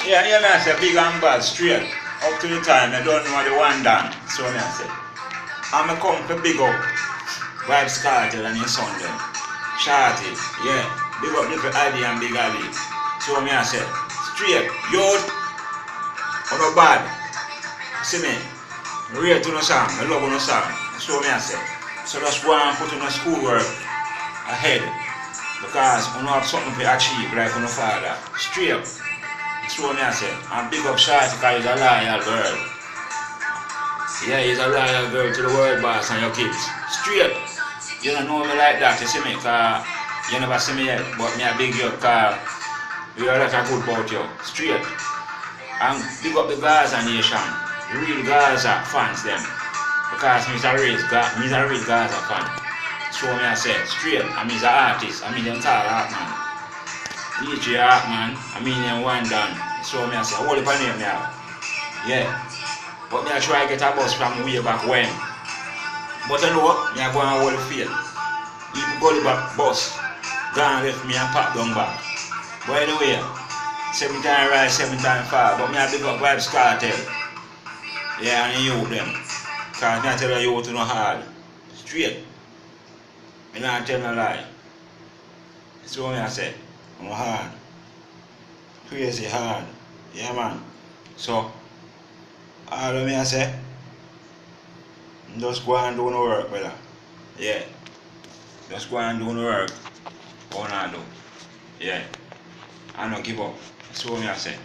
Yeah, yeah, me I say big and bad straight. Up to the time I don't know the one done. So me I say. I'm a come to big up vybz kartel and your son them. Shorty, yeah. Big up little ID and big Ali. So me I say, straight, youth, on no bad. See me, real to no song, I love no song. So me I say. So just go and put on the schoolwork ahead. Because you have something to achieve like on the father. Straight. So me I say, and big up Shorty because he's a loyal girl. Yeah, he's a loyal girl to the world boss and your kids. Straight. You don't know me like that, you see me, cause you never see me yet, but me I big you cause you hear a lot of good about you. Straight. And big up the Gaza nation, the real Gaza fans them. Because me's a real Gaza fan. So me I say, straight, I mean an artist, I mean them tall art man. Deejay art man, I mean them one done. So me I say, hold up a name now. Yeah. But me I try to get a bus from way back when. But you know, me I go and hold the field. Even go back bus, gone left me and pop down back. But anyway, 7 times right, 7 times fall. But me I big up vybz kartel. Yeah, and the youth them. Cause me I tell you youth no hard. Straight. Me not tell no lie. That's what me I say. I'm hard. Crazy hard. Yeah man. So, all of me I say, just go and do no work, brother. Yeah. Just go and do no work. Go and do. Yeah. I don't give up. That's what me I say.